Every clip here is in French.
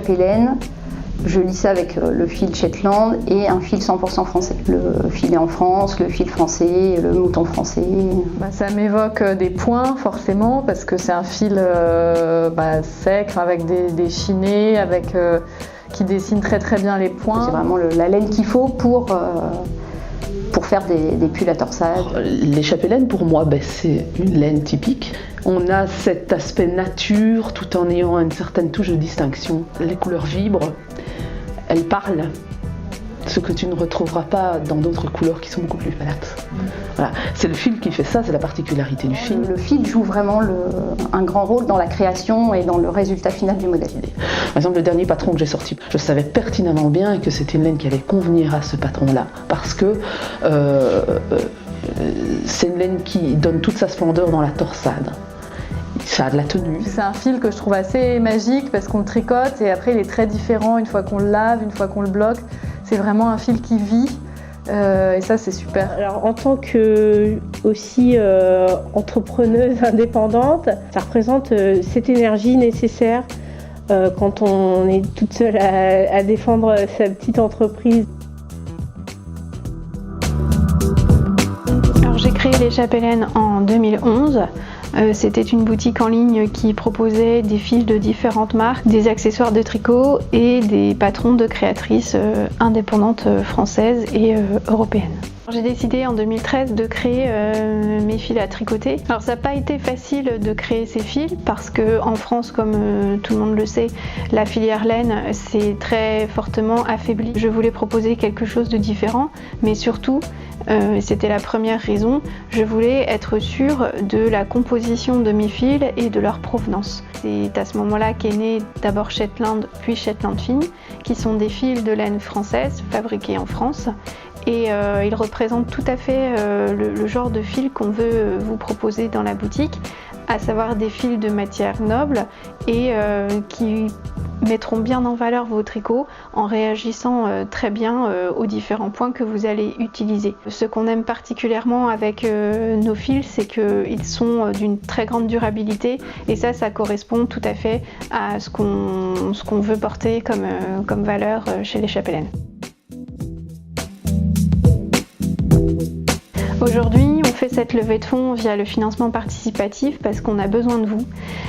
chapelaine, je lis ça avec le fil Shetland et un fil 100% français. Le filet en France, le fil français, le mouton français. Ça m'évoque des points forcément parce que c'est un fil sec avec des chinés, qui dessine très très bien les points. C'est vraiment la laine qu'il faut pour faire des pulls à torsade. Les chapelaines, pour moi, c'est une laine typique. On a cet aspect nature tout en ayant une certaine touche de distinction. Les couleurs vibrent, elles parlent, ce que tu ne retrouveras pas dans d'autres couleurs qui sont beaucoup plus plates. Voilà. C'est le fil qui fait ça, c'est la particularité du fil. Le fil joue vraiment un grand rôle dans la création et dans le résultat final du modèle. Par exemple, le dernier patron que j'ai sorti, je savais pertinemment bien que c'était une laine qui allait convenir à ce patron-là, parce que c'est une laine qui donne toute sa splendeur dans la torsade. Ça a de la tenue. C'est un fil que je trouve assez magique parce qu'on le tricote et après il est très différent une fois qu'on le lave, une fois qu'on le bloque. C'est vraiment un fil qui vit et ça c'est super. Alors en tant que aussi entrepreneuse indépendante, ça représente cette énergie nécessaire quand on est toute seule à défendre sa petite entreprise. Alors j'ai créé les chapelaines en 2011. C'était une boutique en ligne qui proposait des fils de différentes marques, des accessoires de tricot et des patrons de créatrices indépendantes françaises et européennes. J'ai décidé en 2013 de créer mes fils à tricoter. Alors ça n'a pas été facile de créer ces fils parce que en France, comme tout le monde le sait, la filière laine s'est très fortement affaiblie. Je voulais proposer quelque chose de différent, mais surtout, c'était la première raison, je voulais être sûre de la composition de mes fils et de leur provenance. C'est à ce moment-là qu'est né d'abord Shetland puis Shetland Fine, qui sont des fils de laine française fabriqués en France. Et ils représentent tout à fait le genre de fil qu'on veut vous proposer dans la boutique, à savoir des fils de matière noble et qui mettront bien en valeur vos tricots en réagissant très bien aux différents points que vous allez utiliser. Ce qu'on aime particulièrement avec nos fils, c'est qu'ils sont d'une très grande durabilité et ça correspond tout à fait à ce qu'on veut porter comme valeur chez les chapelaines. Aujourd'hui, on fait cette levée de fonds via le financement participatif parce qu'on a besoin de vous.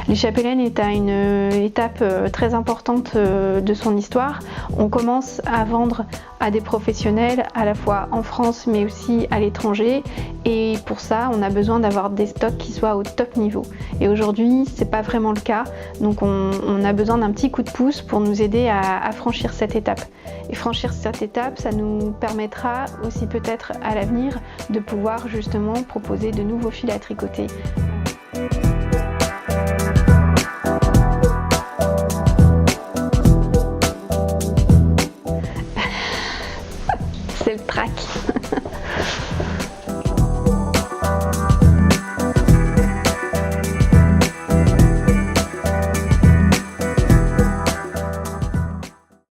Les chapelaines est à une étape très importante de son histoire. On commence à vendre à des professionnels à la fois en France mais aussi à l'étranger et pour ça on a besoin d'avoir des stocks qui soient au top niveau. Et aujourd'hui c'est pas vraiment le cas, donc on a besoin d'un petit coup de pouce pour nous aider à franchir cette étape. Et franchir cette étape, ça nous permettra aussi peut-être à l'avenir de pouvoir justement proposer de nouveaux fils à tricoter